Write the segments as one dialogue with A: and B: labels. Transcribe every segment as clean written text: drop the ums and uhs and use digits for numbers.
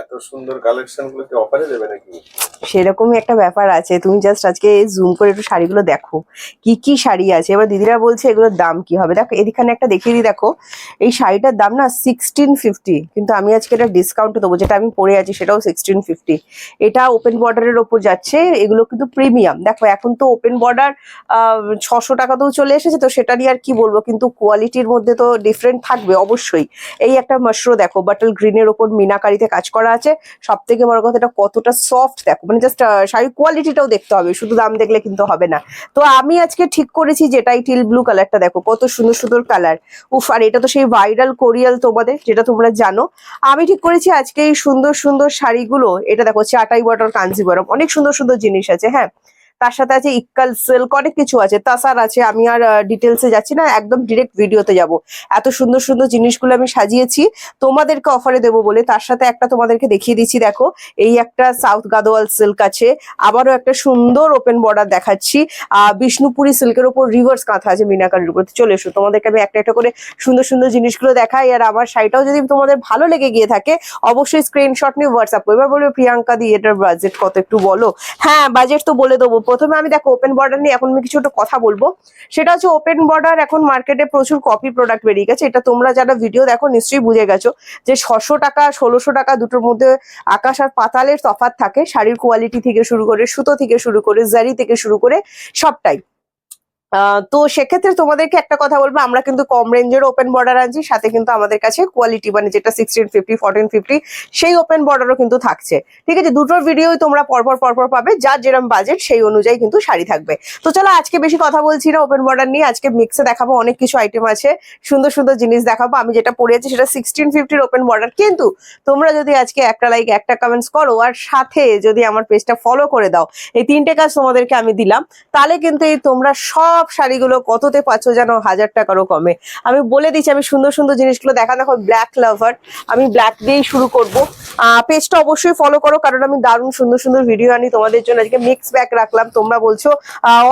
A: এত সুন্দর কালেকশন গুলো কি অফারে দেবে নাকি?
B: সেরকমই একটা ব্যাপার আছে। তুমি জাস্ট আজকে জুম করে একটু শাড়িগুলো দেখো, কি কি শাড়ি আছে। এবার দিদিরা বলছে এগুলোর দাম কি হবে। দেখো এখানে একটা দেখিয়ে দিই, দেখো এই শাড়িটার দাম না 1650, কিন্তু আমি আজকে এটা ডিসকাউন্টে দেবো। যেটা আমি পরে আছি সেটাও 1650। এটা ওপেন বর্ডারের ওপর যাচ্ছে, এগুলো কিন্তু প্রিমিয়াম। দেখো এখন তো ওপেন বর্ডার 600 টাকাতেও চলে এসেছে, তো সেটা নিয়ে আর কি বলবো, কিন্তু কোয়ালিটির মধ্যে তো ডিফারেন্ট থাকবে অবশ্যই। এই একটা মাশরো দেখো, বাটল গ্রিনের ওপর মিনাকারিতে কাজ করা আছে। সব থেকে বড় কথা, এটা কতটা সফট দেখো, মানে জাস্ট শাড়ির কোয়ালিটিটাও দেখতে হবে, শুধু দাম দেখলে কিন্তু হবে না। তো আমি আজকে ঠিক করেছি যেটাই টিল ব্লু কালারটা, দেখো কত সুন্দর সুন্দর কালার। উফ, আর এটা তো সেই ভাইরাল কোরিয়াল তোমাদের, যেটা তোমরা জানো। আমি ঠিক করেছি আজকে এই সুন্দর সুন্দর শাড়িগুলো, এটা দেখো চাটাই বর্ডার কাঞ্জিবরম, অনেক সুন্দর সুন্দর জিনিস আছে। হ্যাঁ, তার সাথে আছে ইক্কাল সিল্ক, অনেক কিছু আছে, তাসার আছে। আমি আর ডিটেলসে যাচ্ছি না, একদম ডিরেক্ট ভিডিওতে যাব। এত সুন্দর সুন্দর জিনিসগুলো আমি সাজিয়েছি তোমাদেরকে অফারে দেবো বলে। তার সাথে একটা তোমাদেরকে দেখিয়ে দিচ্ছি, দেখো এই একটা সাউথ গাদোয়াল সিল্ক আছে, আবারও একটা সুন্দর ওপেন বর্ডার দেখাচ্ছি। বিষ্ণুপুরি সিল্কের উপর রিভার্স কাঁথা আছে মিনাকারির উপর। চলে এসো, তোমাদেরকে আমি একটা একটা করে সুন্দর সুন্দর জিনিসগুলো দেখাই। আর আমার শাড়িটাও যদি তোমাদের ভালো লেগে গিয়ে থাকে, অবশ্যই স্ক্রিনশট নিয়ে হোয়াটসঅ্যাপ করবে। এবার বলবে প্রিয়াঙ্কা দি এটার বাজেট কত একটু বলো। হ্যাঁ, বাজেট তো বলে দেবো। প্রথমে আমি দেখো ওপেন বর্ডার নিয়ে এখন আমি কিছু একটা কথা বলবো। সেটা হচ্ছে ওপেন বর্ডার এখন মার্কেটে প্রচুর কপি প্রোডাক্ট বেরিয়ে গেছে। এটা তোমরা যারা ভিডিও দেখো নিশ্চয়ই বুঝে গেছো যে 600 টাকা 1600 টাকা দুটোর মধ্যে আকাশ আর পাতালের তফাৎ থাকে। শাড়ির কোয়ালিটি থেকে শুরু করে, সুতো থেকে শুরু করে, জারি থেকে শুরু করে সবটাই। তো সেক্ষেত্রে তোমাদেরকে একটা কথা বলবো, আমরা কিন্তু কম রেঞ্জের ওপেন বর্ডার আনছি, সাথে কিন্তু আমাদের কাছে কোয়ালিটি মানে যেটা 1650 1450 সেই ওপেন বর্ডারও কিন্তু থাকছে। ঠিক আছে, দুটোর ভিডিওই তোমরা পরপর পরপর পাবে, যার যেরকম বাজেট সেই অনুযায়ী কিন্তু শাড়ি থাকবে। তো চলো আজকে বেশি কথা বলছি না ওপেন বর্ডার নিয়ে, আজকে মিক্সে দেখাবো, অনেক কিছু আইটেম আছে, সুন্দর সুন্দর জিনিস দেখাবো। আমি যেটা পরে আছি সেটা 1650 ওপেন বর্ডার, কিন্তু তোমরা যদি আজকে একটা লাইক একটা কমেন্টস করো আর সাথে যদি আমার পেজটা ফলো করে দাও, এই তিনটে কাজ তোমাদেরকে আমি দিলাম, তাহলে কিন্তু এই তোমরা সব শাড়িগুলো কততে পাচ্ছ জানো, 1000 টাকারও কমে। আমি বলে দিচ্ছি, আমি সুন্দর সুন্দর জিনিসগুলো দেখা। দেখো ব্ল্যাক লাভার, আমি ব্ল্যাক দিয়েই শুরু করব। পেজটা অবশ্যই ফলো করো, কারণ আমি দারুণ সুন্দর সুন্দর ভিডিও আনি তোমাদের জন্য। আজকে মিক্স ব্যাগ রাখলাম, তোমরা বলছো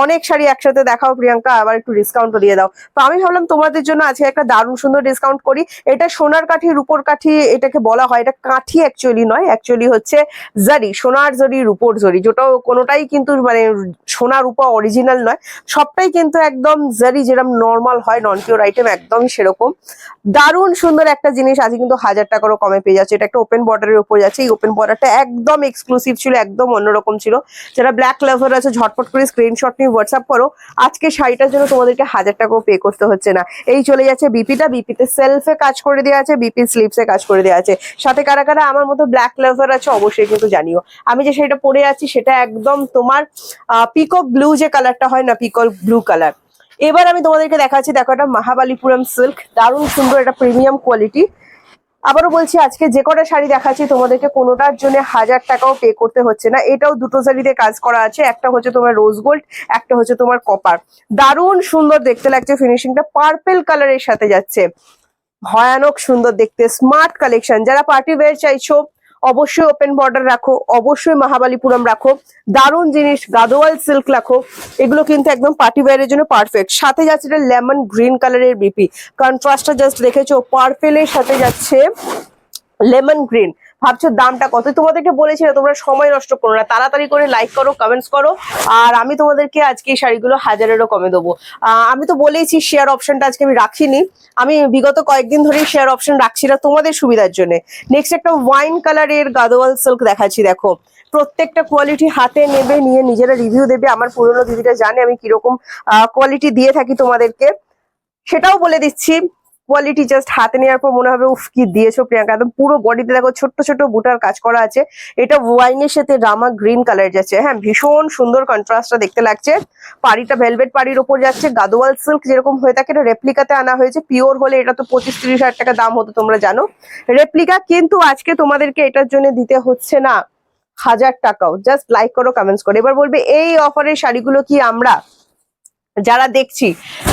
B: অনেক শাড়ি একসাথে দেখাও প্রিয়াঙ্কা, আবার একটু ডিসকাউন্টও দিয়ে দাও। তো আমি ভাবলাম তোমাদের জন্য আজকে একটা দারুণ সুন্দর ডিসকাউন্ট করি। এটা সোনার কাঠি রূপোর কাঠি এটাকে বলা হয়। এটা কাঠি অ্যাকচুয়ালি নয়, অ্যাকচুয়ালি হচ্ছে জারি, সোনার জরি রূপোর জরি, যেটাও কোনোটাই কিন্তু মানে সোনা রূপা অরিজিনাল নয়, সবটাই কিন্তু একদম জারি, যেরকম নর্মাল হয় নন পিওর আইটেম একদমই সেরকম। দারুণ সুন্দর একটা জিনিস আজ কিন্তু 1000 টাকারও কমে পেয়ে যাচ্ছে। এটা একটা ওপেন বর্ডারের উপর যাচ্ছে। এই ওপেন বর্ডারটা একদম এক্সক্লুসিভ ছিল, একদম অন্যরকম ছিল। যারা ব্ল্যাক লাভার আছে ঝটপট করে স্ক্রিনশট নিয়ে হোয়াটসঅ্যাপ করো। আজকে শাড়িটার জন্য তোমাদেরকে 1000 টাকাও পে করতে হচ্ছে না। এই চলে যাচ্ছে বিপিটা, বিপিতে সেলফে কাজ করে দেওয়া আছে, বিপি স্লিপসে কাজ করে দেওয়া আছে। সাথে কারা কারা আমার মতো ব্ল্যাক লাভার আছে অবশ্যই কিন্তু জানিও। আমি যে শাড়িটা পরে আছি সেটা একদম তোমার পিকক ব্লু যে কালারটা হয় না, পিকক ব্লু কালার। এবার আমি তোমাদেরকে দেখাচ্ছি, দেখো এটা মহাবালিপুরম সিল্ক, দারুণ সুন্দর, এটা প্রিমিয়াম কোয়ালিটি। আবারও বলছি, আজকে যে কটা শাড়ি দেখাচ্ছি তোমাদেরকে কোনোটার জন্য 1000 টাকাও পে করতে হচ্ছে না। এটাও দুটো শাড়িতে কাজ করা আছে, একটা হচ্ছে তোমার রোজ গোল্ড, একটা হচ্ছে তোমার কপার। দারুণ সুন্দর দেখতে লাগছে, ফিনিশিংটা পার্পেল কালারের সাথে যাচ্ছে, ভয়ানক সুন্দর দেখতে, স্মার্ট কালেকশন। যারা পার্টি ওয়্যার চাইছো অবশ্যই ওপেন বর্ডার রাখো, অবশ্যই মহাবালিপুরম রাখো, দারুণ জিনিস গাদোয়াল সিল্ক রাখো, এগুলো কিন্তু একদম পার্টি ওয়্যারের জন্য পারফেক্ট। সাথে যাচ্ছে এটা লেমন গ্রিন কালারের বিপি, কন্ট্রাস্টটা জাস্ট দেখেছো, পার্পেলের সাথে যাচ্ছে লেমন গ্রিন। ভাবছো দামটা কত, তোমাদেরকে বলেছি না তোমরা সময় নষ্ট করো না, তাড়াতাড়ি করে লাইক করো, কমেন্টস করো। আর আমি তোমাদেরকে আজকে এই শাড়িগুলো 1000-এরও কমে দেবো। আমি তো বলেইছি শেয়ার অপশনটা আজকে আমি রাখিনি, আমি বিগত কয়েকদিন ধরেই শেয়ার অপশন রাখছি না তোমাদের সুবিধার জন্য। নেক্সট একটা ওয়াইন কালারের গাদোয়াল সিল্ক দেখাচ্ছি, দেখো প্রত্যেকটা কোয়ালিটি হাতে নেবে, নিয়ে নিজেরা রিভিউ দেবে। আমার পুরোনো দিদিটা জানে আমি কিরকম কোয়ালিটি দিয়ে থাকি তোমাদেরকে, সেটাও বলে দিচ্ছি। কোয়ালিটি জাস্ট হাতে নেওয়ার পর মনে হবে উফ কি দিয়েছো প্রিয়াঙ্কা। একদম পুরো বডিতে দেখো ছোট্ট ছোট বুটার কাজ করা আছে। এটা ওয়াইনের সাথে রামা গ্রিন কালার যাচ্ছে। হ্যাঁ, ভীষণ সুন্দর কন্ট্রাস্টটা দেখতে লাগছে। পাড়িটা ভেলভেট পাড়ির ওপর যাচ্ছে, গাদোয়াল সিল্ক যেরকম হয়ে থাকে এটা রেপ্লিকাতে আনা হয়েছে। পিওর হলে এটা তো 25-30 হাজার টাকা দাম হতো, তোমরা জানো রেপ্লিকা। কিন্তু আজকে তোমাদেরকে এটার জন্য দিতে হচ্ছে না 1000 টাকাও। জাস্ট লাইক করো, কমেন্টস করো। এবার বলবে এই অফারের শাড়িগুলো কি আমরা যারা দেখছি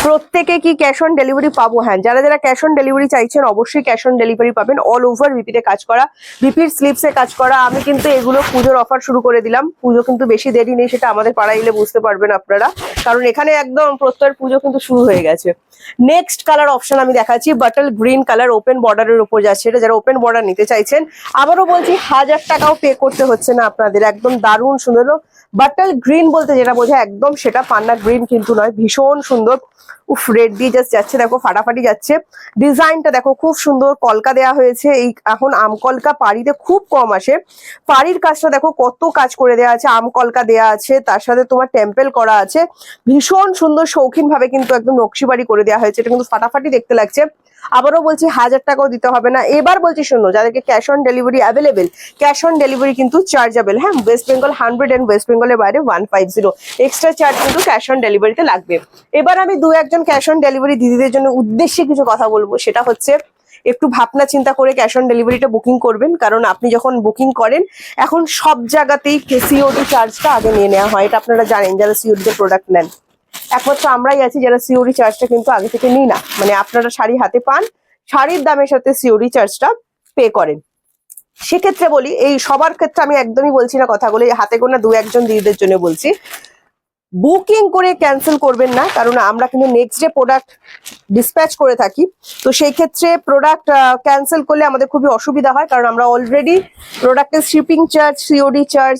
B: প্রত্যেকে কি ক্যাশ অন ডেলিভারি পাবো? হ্যাঁ, যারা যারা ক্যাশ অন ডেলিভারি চাইছেন অবশ্যই ক্যাশ অন ডেলিভারি পাবেন। অল ওভার বিপিতে কাজ করা, বিপির স্লিপসে কাজ করা। আমি কিন্তু এগুলো পুজোর অফার শুরু করে দিলাম। পুজো কিন্তু বেশি দেরি নেই, সেটা আমাদের পাড়ায় এলে বুঝতে পারবেন আপনারা, কারণ এখানে একদম প্রত্যয়ের পুজো কিন্তু শুরু হয়ে গেছে। নেক্সট কালার অপশন আমি দেখাচ্ছি, বাটল গ্রিন কালার, ওপেন বর্ডারের উপর যাচ্ছে। এটা যারা ওপেন বর্ডার নিতে চাইছেন, আবারও বলছি 1000 টাকাও পে করতে হচ্ছে না আপনাদের, একদম দারুণ সুন্দর। বাটল গ্রিন বলতে যেটা বোঝায় একদম সেটা, পান্না গ্রিন কিন্তু নয়, ভীষণ সুন্দর। উফ, রেড দিয়ে জাস্ট যাচ্ছে, দেখো ফাটাফাটি যাচ্ছে। ডিজাইনটা দেখো খুব সুন্দর, কলকা দেওয়া হয়েছে। এই এখন আম কলকা পাড়িতে খুব কম আসে, পাড়ির কাজটা দেখো কত কাজ করে দেওয়া আছে, আম কলকা দেওয়া আছে, তার সাথে তোমার টেম্পেল করা আছে, ভীষণ সুন্দর শৌখিন ভাবে কিন্তু একদম নকশিবাড়ি করে দেওয়া হয়েছে। এটা কিন্তু ফাটাফাটি দেখতে লাগছে। আবারও বলছি 1000 টাকাও দিতে হবে না। এবার বলছি শোনো, যাদেরকে cash on delivery available, cash on delivery কিন্তু চার্জেবল। হ্যাঁ, ওয়েস্ট বেঙ্গল 100 এন্ড ওয়েস্ট বেঙ্গলের বাইরে 150 এক্সট্রা চার্জ কিন্তু ক্যাশ অন ডেলিভারিতে লাগবে। এবার আমি দু একজন ক্যাশ অন ডেলিভারি দিদিদের জন্য উদ্দেশ্যে কিছু কথা বলবো, সেটা হচ্ছে একটু ভাবনা চিন্তা করে ক্যাশ অন ডেলিভারিটা বুকিং করবেন, কারণ আপনি যখন বুকিং করেন এখন সব জায়গাতেই সিওডি চার্জটা আগে নিয়ে নেওয়া হয়। এটা আপনারা জানেন যারা সিওডিতে প্রোডাক্ট নেন, একমাত্র আমরাই আছি যারা সিওডি চার্জটা কিন্তু আগে থেকে নিই না। মানে আপনারা শাড়ি হাতে পান, শাড়ির দামের সাথে সিওডি চার্জটা পে করেন। সেক্ষেত্রে বলি, এই সবার ক্ষেত্রে আমি একদমই বলছি না কথাগুলো, এই হাতে গোনা দু একজন দিদিদের জন্য বলছি, বুকিং করে ক্যান্সেল করবেন না, কারণ আমরা কিন্তু নেক্সট ডে প্রোডাক্ট ডিসপ্যাচ করে থাকি। তো সেই ক্ষেত্রে প্রোডাক্ট ক্যান্সেল করলে আমাদের খুবই অসুবিধা হয়, কারণ আমরা অলরেডি প্রোডাক্টের shipping charge, COD charge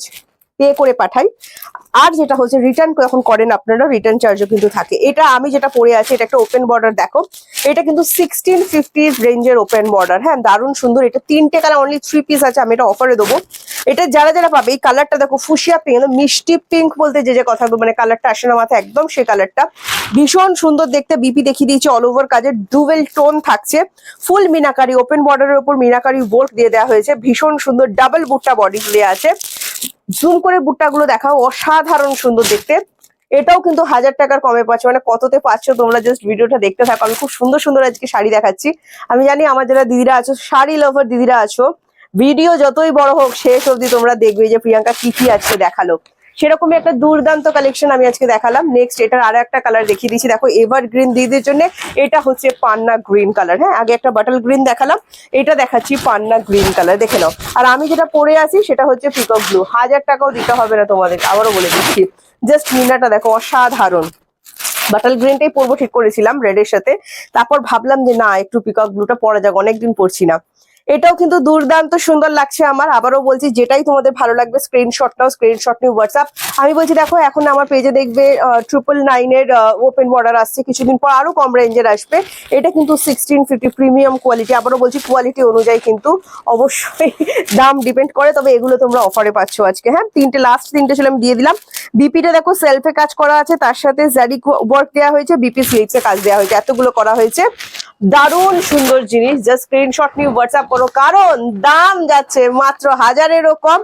B: pay করে পাঠাই। আর যেটা হচ্ছে রিটার্ন যখন করেন আপনারা, রিটার্ন চার্জও কিন্তু থাকে। এটা আমি যেটা পরে আছি, এটা একটা ওপেন বর্ডার, দেখো এটা কিন্তু 1650 রেঞ্জের ওপেন বর্ডার। হ্যাঁ, দারুণ সুন্দর। এটা 3টে কালার, অনলি 3 পিস আছে, আমি এটা অফারে দেবো। এটা যারা যারা পাবে, এই কালারটা দেখো ফুসিয়া পিঙ্ক, মিষ্টি পিঙ্ক বলতে যে কথা, মানে কালারটা আসে না মাথায়, একদম সেই কালারটা ভীষণ সুন্দর দেখতে। বিপি দেখিয়ে দিয়েছি, অল ওভার কাজের ডুয়েল টোন থাকছে, ফুল মিনাকারি, ওপেন বর্ডারের উপর মিনাকারি বোর্ড দিয়ে দেওয়া হয়েছে, ভীষণ সুন্দর। ডাবল বুট্টা বডি দেওয়া আছে, জুম করে বুট্টাগুলো দেখাও, অসাধারণ সুন্দর দেখতে। এটাও কিন্তু 1000 টাকার কমে পাচ্ছ, মানে কততে পাচ্ছ তোমরা জাস্ট ভিডিওটা দেখতে থাকো। আমি খুব সুন্দর সুন্দর আজকে শাড়ি দেখাচ্ছি। আমি জানি আমার যারা দিদিরা আছো, শাড়ি লাভার দিদিরা আছো, ভিডিও যতই বড় হোক শেষ অবধি তোমরা দেখবে যে প্রিয়াঙ্কা কি কি আজকে দেখালো। সেরকমই একটা দুর্দান্ত কালেকশন আমি আজকে দেখালাম। নেক্সট এটার আর একটা কালার দেখিয়ে দিচ্ছি, দেখো এভার গ্রিন দিদির জন্য। এটা হচ্ছে পান্না গ্রিন কালার। হ্যাঁ, আগে একটা বাটল গ্রিন দেখালাম, এটা দেখাচ্ছি পান্না গ্রিন কালার, দেখে নাও। আর আমি যেটা পরে আছি সেটা হচ্ছে পিকক ব্লু। 1000 টাকাও দিতে হবে না তোমাদের, আবারও বলে দিচ্ছি। জাস্ট মিনাটা দেখো, অসাধারণ। বাটল গ্রিনটাই পরবো ঠিক করেছিলাম রেডের সাথে, তারপর ভাবলাম যে না, একটু পিকক ব্লুটা পরা যাক, অনেকদিন পরছি না। এটাও কিন্তু দুর্দান্ত সুন্দর লাগছে আমার। আবারও বলছি, যেটাই তোমাদের ভালো লাগবে স্ক্রিনশট নাও, স্ক্রিনশট নিয়ে হোয়াটসঅ্যাপ। আমি বলছি দেখো, এখন আমার পেজে দেখবে 999 ওপেন বর্ডার আসছে, কিছুদিন পর আরো কম রেঞ্জের আসবে। এটা কিন্তু 1650 প্রিমিয়াম কোয়ালিটি। আবারও বলছি, কোয়ালিটি অনুযায়ী কিন্তু অবশ্যই দাম ডিপেন্ড করে, তবে এগুলো তোমরা অফারে পাচ্ছ আজকে। হ্যাঁ, লাস্ট তিনটে ছিল আমি দিয়ে দিলাম। বিপিটা দেখো সেলফে কাজ করা আছে, তার সাথে জারি ওয়ার্ক দেওয়া হয়েছে, বিপি স্লিভসে কাজ দেওয়া হয়েছে, এতগুলো করা হয়েছে। দারুণ সুন্দর জিনিস, জাস্ট স্ক্রিনশট নিয়ে হোয়াটসঅ্যাপ করো, কারণ দাম যাচ্ছে মাত্র 1000-এরও কম।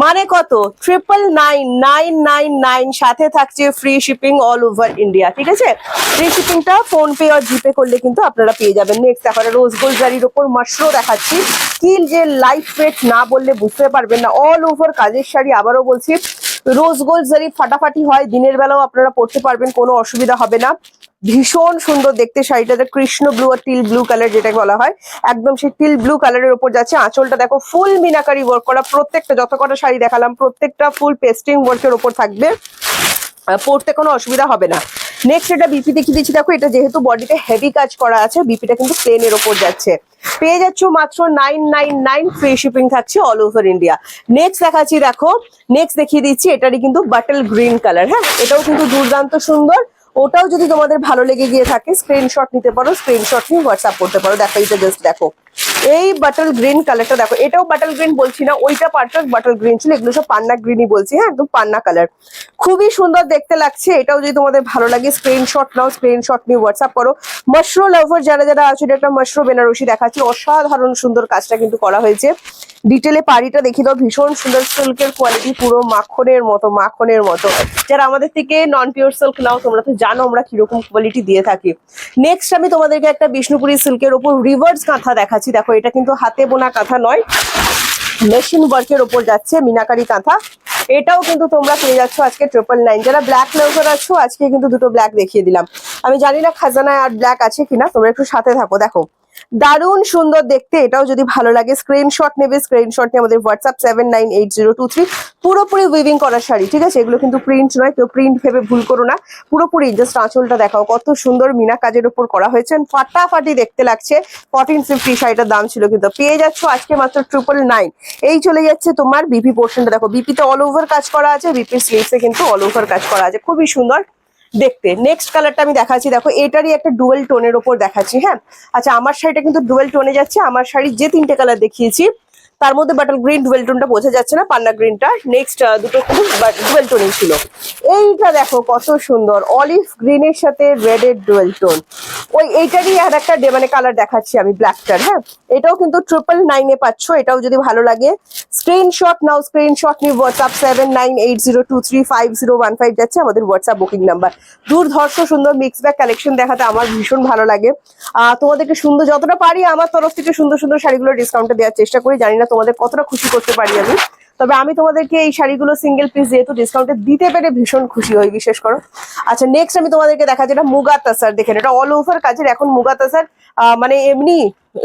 B: মানে কত? 99999, সাথে থাকছে free shipping all over India. ঠিক আছে, ফ্রি শিপিংটা ফোন পে আর জিপে করলে কিন্তু আপনারা পেয়ে যাবেন। নেক্সট দেখো, রোজ গোল্ড জারির ওপর মাশরো দেখাচ্ছি, কি যে লাইট ওয়েট না বললে বুঝতে পারবেন না। অল ওভার কাজের শাড়ি, আবারও বলছি রোজ গোল্ড জারি ফাটাফাটি হয়, দিনের বেলাও আপনারা পরতে পারবেন, কোনো অসুবিধা হবে না। ভীষণ সুন্দর দেখতে শাড়িটাতে, কৃষ্ণ ব্লু আর টিল ব্লু কালার যেটাকে বলা হয়, একদম সেই টিল ব্লু কালারের উপর যাচ্ছে। আঁচলটা দেখো ফুল মিনাকারি ওয়ার্ক করা, প্রত্যেকটা যত কটা শাড়ি দেখালাম প্রত্যেকটা ফুল পেস্টিং ওয়ার্কের উপর থাকবে, পরতে কোনো অসুবিধা হবে না। নেক্সট এটা বিপি দেখিয়ে দিচ্ছি, দেখো এটা যেহেতু বডিতে হেভি কাজ করা আছে, বিপিটা কিন্তু প্লেনের ওপর যাচ্ছে, পেয়ে যাচ্ছ মাত্র 999, ফ্রি শিপিং থাকছে অল ওভার ইন্ডিয়া। নেক্সট দেখাচ্ছি, দেখো নেক্সট দেখিয়ে দিচ্ছি, এটারই কিন্তু বাটল গ্রিন কালার। হ্যাঁ, এটাও কিন্তু দুর্দান্ত সুন্দর। ওটাও যদি তোমাদের ভালো লেগে গিয়ে থাকে, স্ক্রিনশট নিতে পারো, স্ক্রিনশট নিয়ে হোয়াটসঅ্যাপ করতে পারো। দেখো এটা জাস্ট দেখো, এই বাটল গ্রিন কালারটা দেখো, এটাও বাটল গ্রিন বলছি না, ওইটা পারফেক্ট বাটল গ্রিন ছিল, এগুলো সব পান্না গ্রিনই বলছি। হ্যাঁ, একদম পান্না কালার, খুবই সুন্দর দেখতে লাগছে। এটাও যদি তোমাদের ভালো লাগে স্ক্রিনশট নাও, স্ক্রিনশট নিয়ে হোয়াটসঅ্যাপ করো। মাশরো লাভার যারা যারা আছে, এটা একটা মাশরো বেনারসি দেখাচ্ছি, অসাধারণ সুন্দর কাজটা কিন্তু করা হয়েছে। ডিটেলে পাড়িটা দেখিয়ে দাও, ভীষণ সুন্দর সিল্কের কোয়ালিটি, পুরো মাখনের মতো, মাখনের মতো। যারা আমাদের থেকে নন পিওর সিল্ক নাও, তোমরা তো জানো আমরা কিরকম কোয়ালিটি দিয়ে থাকি। নেক্সট আমি তোমাদেরকে একটা বিষ্ণুপুরি সিল্কের ওপর রিভার্স কাঁথা দেখাচ্ছি। দেখো এটা কিন্তু হাতে বোনা কাঁথা নয়, মেশিন ওয়ার্কের ওপর যাচ্ছে, মিনাকারি কাঁথা। এটাও কিন্তু তোমরা পেয়ে যাচ্ছ আজকে 999। যারা ব্ল্যাক লাভার আছো, আজকে কিন্তু দুটো ব্ল্যাক দেখিয়ে দিলাম। আমি জানি না খাজানায় আর ব্ল্যাক আছে কিনা, তোমরা একটু সাথে থাকো। দেখো দারুণ সুন্দর দেখতে, এটাও যদি ভালো লাগে স্ক্রিনশট নেবে, স্ক্রিনশট নিয়ে আমাদের হোয়াটসঅ্যাপ 798023, পুরোপুরি উইভিং করা শাড়ি, ঠিক আছে? এগুলো কিন্তু প্রিন্ট নয়, কেউ প্রিন্ট ভেবে ভুল করো না, পুরোপুরি জাস্ট আঁচলটা দেখাও কত সুন্দর মিনা কাজের উপর করা হয়েছে, ফাটাফাটি দেখতে লাগছে। 1450 শাড়িটার দাম ছিল, কিন্তু পেয়ে যাচ্ছ আজকে মাত্র 999। এই চলে যাচ্ছে তোমার বিপি পোর্শনটা, দেখো বিপিতে অল ওভার কাজ করা আছে, বিপির স্লিভসে কিন্তু অল ওভার কাজ করা আছে, খুবই সুন্দর দেখতে। নেক্সট কালারটা আমি দেখাচ্ছি, দেখো এটারই একটা ডুয়েল টোনের ওপর দেখাচ্ছি, হ্যাঁ। আচ্ছা, আমার শাড়িটা কিন্তু ডুয়েল টোনে যাচ্ছে, আমার শাড়ির যে 3টে কালার দেখিয়েছি তার মধ্যে বাটল গ্রিন ডুয়েল টোনটা বোঝা যাচ্ছে না, পান্না গ্রিনটা নেক্সট দুটো খুব ডুয়েল টোনই ছিল। এইটা দেখো কত সুন্দর, অলিভ গ্রিনের সাথে রেড এর ডুয়েল টোন, এইটারই আর একটা মানে কালার দেখাচ্ছি আমি, ব্ল্যাকটার, হ্যাঁ। এটাও কিন্তু 999 পাচ্ছ, এটাও যদি ভালো লাগে স্ক্রিনশট নাও, স্ক্রিনশট নিয়ে হোয়াটসঅ্যাপ 7980235015 যাচ্ছে আমাদের হোয়াটসঅ্যাপ বুকিং নাম্বার। দুর্ধর্ষ সুন্দর মিক্স ব্যাগ কালেকশন দেখাতে আমার ভীষণ ভালো লাগে, তোমাদেরকে সুন্দর যতটা পারি আমার তরফ থেকে সুন্দর সুন্দর শাড়িগুলো ডিসকাউন্টে দেওয়ার চেষ্টা করি, জানি না তোমাদের কতটা খুশি করতে পারি আমি, তবে আমি তোমাদেরকে এই শাড়িগুলো সিঙ্গেল পিস যেহেতু ডিসকাউন্টে দিতে পেরে ভীষণ খুশি হই, বিশেষ করো। আচ্ছা, নেক্সট আমি তোমাদেরকে দেখাচ্ছি, এটা মুগা তাসার, দেখেন এটা অল ওভার কাজের, এখন মুগা তাসার মানে এমনি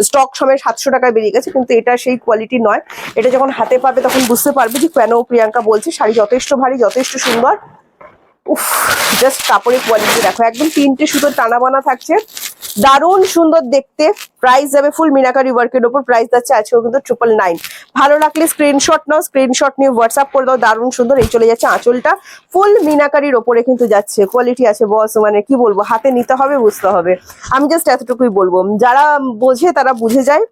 B: স্টক সময় 700 টাকায় বেরিয়ে গেছে, কিন্তু এটা সেই কোয়ালিটি নয়, এটা যখন হাতে পাবে তখন বুঝতে পারবে যে কেন প্রিয়াঙ্কা বলছে শাড়ি যথেষ্ট ভারী, যথেষ্ট সুন্দর। উফ, জাস্ট কাপড়ের কোয়ালিটি দেখো, একদম 3টে সুতো টানা বানা থাকছে, দারুণ সুন্দর দেখতে। প্রাইস যাবে ফুল মিনাকারি ওয়ার্কের ওপর, প্রাইস যাচ্ছে আজকেও কিন্তু 999। ভালো লাগলে স্ক্রিনশট নাও, স্ক্রিনশট নিয়ে হোয়াটসঅ্যাপ করে দাও, দারুণ সুন্দর। এই চলে যাচ্ছে আঁচলটা, ফুল মিনাকারির ওপরে কিন্তু যাচ্ছে, কোয়ালিটি আছে বস, মানে কি বলবো, হাতে নিতে হবে, বুঝতে হবে, আমি জাস্ট এতটুকুই বলবো, যারা বোঝে তারা বুঝে যায়,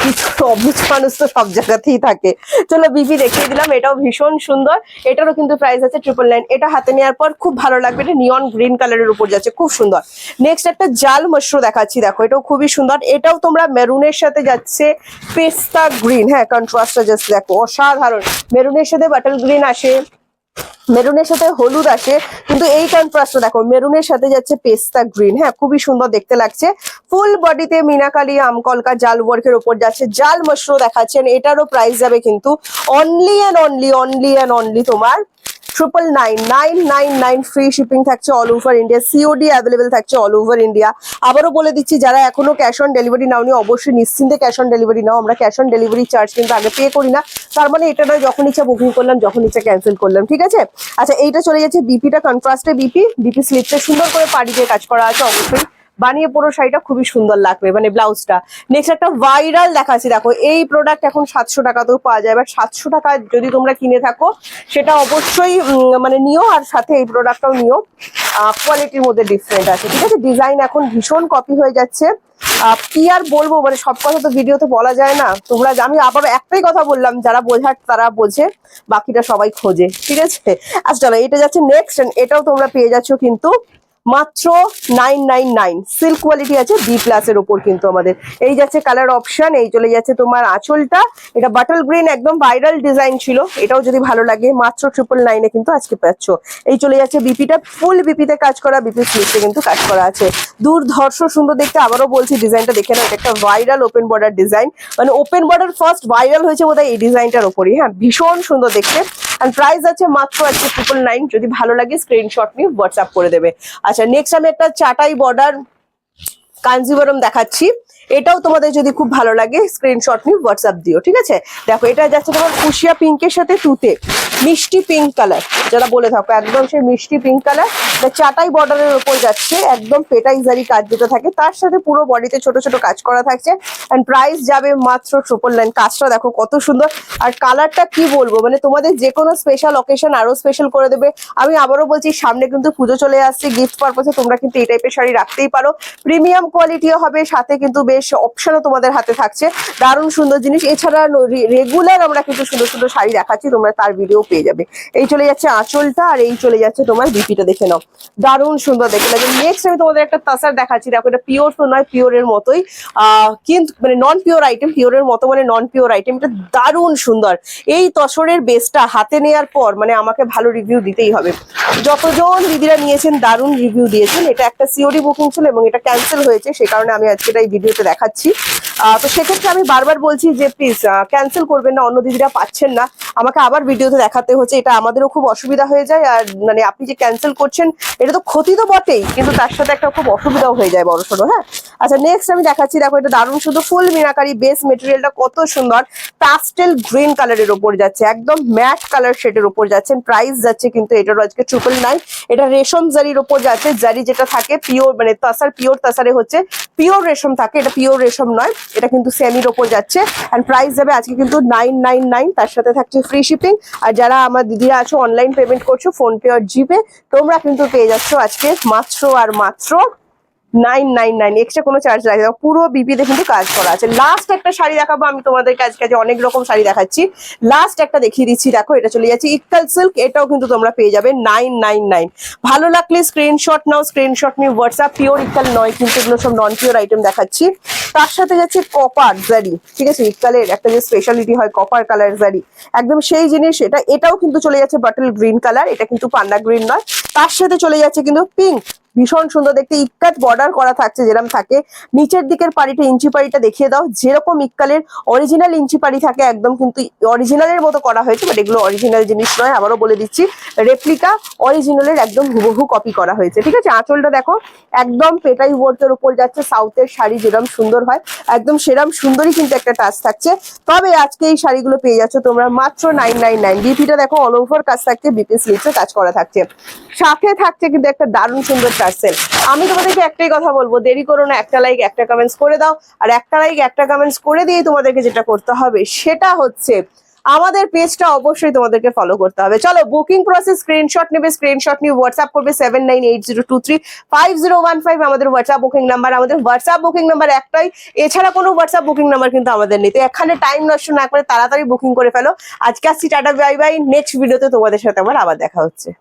B: কিছু অবুঝ মানুষ তো সব জায়গাতেই থাকে। চলো বিপি দেখিয়ে দিলাম, এটাও ভীষণ সুন্দর, এটারও কিন্তু প্রাইস আছে 999। এটা হাতে নেওয়ার পর খুব ভালো লাগবে, এটা নিয়ন গ্রিন কালারের উপর যাচ্ছে, খুব সুন্দর। নেক্সট একটা জাল মশরু দেখাচ্ছি, দেখো এটাও খুবই সুন্দর, এটাও তোমরা মেরুনের সাথে যাচ্ছে পেস্তা গ্রিন, হ্যাঁ, কন্ট্রাস্টটা জাস্ট দেখো অসাধারণ, মেরুনের সাথে বাটল গ্রিন আসে, মেরুনের সাথে হলুদ আসে, কিন্তু এই কন্ট্রাস্টটা দেখো, মেরুনের সাথে যাচ্ছে পেস্তা গ্রিন, হ্যাঁ, খুবই সুন্দর দেখতে লাগছে। ফুল বডিতে মিনাকারি আমকলকা জাল ওয়ার্কের উপর যাচ্ছে, জাল মশরু দেখাচ্ছেন, এটারও প্রাইস যাবে কিন্তু অনলি তোমার 999 ফ্রি শিপিং থাকছে all over India, COD available থাকছে অল ওভার ইন্ডিয়া। আবারও বলে দিচ্ছি, যারা এখনো ক্যাশ অন ডেলিভারি নাওনি অবশ্যই নিশ্চিন্তে ক্যাশ অন ডেলিভারি নাও, আমরা ক্যাশ অন ডেলিভারি চার্জ কিন্তু আগে পে করি না, তার মানে এটা নয় যখন ইচ্ছা বুকিং করলাম, যখন ইচ্ছা ক্যান্সেল করলাম, ঠিক আছে? আচ্ছা, এইটা চলে যাচ্ছে বিপিটা কন্ট্রাস্টে, বিপি স্লিপটা সুন্দর করে পাড়ি দিয়ে কাজ করা আছে, অবশ্যই বানিয়ে পুরো শাড়িটা খুবই সুন্দর লাগবে, মানে ব্লাউজটা। নেক্সট একটা ভাইরাল দেখাচ্ছি, দেখো এই প্রোডাক্ট এখন 700 টাকাতেও পাওয়া যায়, বাট 700 টাকা যদি তোমরা কিনে থাকো সেটা অবশ্যই মানে নিও, আর সাথে এই প্রোডাক্টটাও নিও, কোয়ালিটির মধ্যে ডিফারেন্ট আছে, ঠিক আছে? ডিজাইন এখন ভীষণ কপি হয়ে যাচ্ছে, কি আর বলবো, মানে সব কথা তো ভিডিওতে বলা যায় না, তোমরা, আমি আবার একটাই কথা বললাম, যারা বোঝার তারা বোঝে, বাকিটা সবাই খোঁজে, ঠিক আছে? আচ্ছা চলো, এটা যাচ্ছে নেক্সট, এটাও তোমরা পেয়ে যাচ্ছ কিন্তু মাত্র 999, সিল্ক কোয়ালিটি আছে, বি প্লাসের ওপর কিন্তু আমাদের। এই যাচ্ছে কালার অপশন, এই চলে যাচ্ছে তোমার আঁচলটা, এটা বাটল গ্রিন, একদম ভাইরাল ডিজাইন ছিল, এটাও যদি ভালো লাগে মাত্র 999 কিন্তু আজকে পাচ্ছ। এই চলে যাচ্ছে বিপিটা, ফুল বিপিতে কাজ করা, বিপি স্লিভসে কিন্তু কাজ করা আছে, দুর্ধর্ষ সুন্দর দেখতে। আবারও বলছি, ডিজাইনটা দেখে নাও, এটা একটা ভাইরাল ওপেন বর্ডার ডিজাইন, মানে ওপেন বর্ডার ফার্স্ট ভাইরাল হয়েছে বোধহয় এই ডিজাইনটার ওপরই, হ্যাঁ, ভীষণ সুন্দর দেখতে। আর প্রাইস আছে মাত্র আজকে 999, যদি ভালো লাগে স্ক্রিনশট নিয়ে হোয়াটসঅ্যাপ করে দেবে। আচ্ছা, নেক্সট আমি একটা চাটাই বর্ডার কাঞ্জিবরম দেখাচ্ছি, এটাও তোমাদের যদি খুব ভালো লাগে স্ক্রিনশট নিয়ে হোয়াটসঅ্যাপ দিও, ঠিক আছে? দেখো এটা যাচ্ছে তোমার ফুশিয়া পিঙ্কের সাথে তুতে, মিষ্টি পিঙ্ক কালার, যারা বলে থাকো একদম সেই মিষ্টি পিঙ্ক কালার, চাটাই বর্ডারের উপর যাচ্ছে, একদম পেটাইজারি কাজ যেটা থাকে তার সাথে পুরো বডিতে ছোট ছোট কাজ করা থাকছে, এন্ড প্রাইস যাবে মাত্র 999। কাজটা দেখো কত সুন্দর, আর কালারটা কি বলবো, মানে তোমাদের যে কোনো স্পেশাল অকেশন আরো স্পেশাল করে দেবে। আমি আবারও বলছি, সামনে কিন্তু পুজো চলে আসছে, গিফট পারপাসে তোমরা কিন্তু এই টাইপের শাড়ি রাখতেই পারো, প্রিমিয়াম কোয়ালিটিও হবে, সাথে কিন্তু বেশ অপশনও তোমাদের হাতে থাকছে, দারুণ সুন্দর জিনিস। এছাড়া রেগুলার আমরা কিন্তু সুন্দর সুন্দর শাড়ি দেখাচ্ছি, তোমরা তার ভিডিও পেয়ে যাবে। এই চলে যাচ্ছে আঁচলটা, আর এই চলে যাচ্ছে তোমার বিপিটা, দেখে নাও দারুণ সুন্দর দেখে লাগে। নেক্সট আমি তোমাদের একটা তাসার দেখাচ্ছি, দেখো এটা পিওর তো নয়, পিওরের মতোই, কিন্তু মানে নন পিওর আইটেম, পিওরের মতো মানে নন পিওর আইটেম, এটা দারুণ সুন্দর। এই তসরের বেসটা হাতে নেওয়ার পর মানে আমাকে ভালো রিভিউ দিতেই হবে, যতজন দিদিরা নিয়েছেন দারুণ রিভিউ দিয়েছেন। এটা একটা সিওডি বুকিং ছিল এবং এটা ক্যান্সেল হয়েছে, সে কারণে আমি আজকে এই ভিডিওতে দেখাচ্ছি। তো সেক্ষেত্রে আমি বারবার বলছি যে প্লিজ ক্যান্সেল করবেন না, অন্য দিদিরা পাচ্ছেন না, আমাকে আবার ভিডিওতে দেখা দেখাতে হচ্ছে, এটা আমাদেরও খুব অসুবিধা হয়ে যায়। আর মানে আপনি যে ক্যান্সেল করছেন এটা তো ক্ষতি তো বটেই, কিন্তু তার সাথে একটা খুব অসুবিধাও হয়ে যায় বড়সড়। হ্যাঁ, আচ্ছা নেক্সট আমি দেখাচ্ছি, দেখো এটা দারুণ সুন্দর ফুল মিনাকারি বেস, মেটেরিয়ালটা কত সুন্দর, প্যাস্টেল গ্রিন কালারের ওপর যাচ্ছে, একদম ম্যাট কালার শেডের ওপর যাচ্ছেন। প্রাইস যাচ্ছে কিন্তু এটারও আজকে 999। এটা রেশম জারির ওপর যাচ্ছে, জারি যেটা থাকে পিওর মানে তাসার, পিওর তাসারে হচ্ছে পিওর রেশম থাকে, এটা পিওর রেশম নয়, এটা কিন্তু সেমির ওপর যাচ্ছে। এন্ড প্রাইস যাবে আজকে কিন্তু 999, তার সাথে থাকছে ফ্রি শিপিং। আর যারা আমার দিদিরা আছো অনলাইন পেমেন্ট করছো ফোন পে আর জিপে, তোমরা কিন্তু পেয়ে যাচ্ছ আজকে মাত্র আর মাত্র 999, এক্সট্রা কোনো চার্জ লাগে না, পুরো বিপিতে কিন্তু কাজ করা আছে। লাস্ট একটা শাড়ি দেখাবো আমি তোমাদেরকে, আজকে অনেক রকম শাড়ি দেখাচ্ছি, লাস্ট একটা দেখিয়ে দিচ্ছি। দেখো এটা চলে যাচ্ছে ইক্কাল সিল্ক, এটাও কিন্তু তোমরা পেয়ে যাবে 999। ভালো লাগলে স্ক্রিনশট নাও, স্ক্রিনশট নিয়ে হোয়াটসঅ্যাপ, পিওর ইক্কাল নয় কিন্তু এগুলো সব নন পিওর আইটেম দেখাচ্ছি। তার সাথে যাচ্ছে কপার জারি, ঠিক আছে, ইক্কালের একটা যে স্পেশালিটি হয় কপার কালার জারি, একদম সেই জিনিস এটা। এটাও কিন্তু চলে যাচ্ছে বাটল গ্রিন কালার, এটা কিন্তু পান্ডা গ্রিন নয়। তার সাথে চলে যাচ্ছে কিন্তু পিঙ্ক, ভীষণ সুন্দর দেখতে, ইক্কাত বর্ডার করা থাকছে যেরকম থাকে। নিচের দিকের পাড়িটা ইঞ্চি পাড়িটা দেখিয়ে দাও, যেরকম ইক্কালের অরিজিনাল ইঞ্চি পাড়ি থাকে একদম কিন্তু অরিজিনালের মতো করা হয়েছে, বাট এগুলো অরিজিনাল জিনিস নয়, আবারও বলে দিচ্ছি, রেপ্লিকা অরিজিনালের একদম হুবহু কপি করা হয়েছে, ঠিক আছে। আঁচলটা দেখো একদম পেটাই ওয়ার্কের উপর যাচ্ছে, সাউথের শাড়ি যেরকম সুন্দর হয় একদম সেরকম সুন্দরই কিন্তু একটা টাচ থাকছে। তবে আজকে এই শাড়িগুলো পেয়ে যাচ্ছ তোমরা মাত্র 999। বিপিটা দেখো অল ওভার কাজ থাকছে, বিপি স্লিভসে কাজ করা থাকছে, সাথে থাকছে কিন্তু একটা দারুণ সুন্দর টার্সেল। আমি তোমাদেরকে একটাই কথা বলবো, দেরি করো না, একটা লাইক একটা কমেন্টস করে দাও। আর একটা লাইক একটা কমেন্টস করে দিয়ে তোমাদেরকে যেটা করতে হবে সেটা হচ্ছে আমাদের পেজটা অবশ্যই তোমাদেরকে ফলো করতে হবে। চলো বুকিং প্রসেস, স্ক্রিনশট নেবে, স্ক্রিনশট নিয়ে হোয়াটসঅ্যাপ করবে 7980235015, আমাদের হোয়াটসঅ্যাপ বুকিং নাম্বার। আমাদের হোয়াটসঅ্যাপ বুকিং নাম্বার একটাই, এছাড়া কোনো হোয়াটসঅ্যাপ বুকিং নাম্বার কিন্তু আমাদের নেই। তো এখানে টাইম নষ্ট না করে তাড়াতাড়ি বুকিং করে ফেলো। আজকে আসছি, টাটা বাই বাই, নেক্সট ভিডিওতে তোমাদের সাথে আবার দেখা হচ্ছে।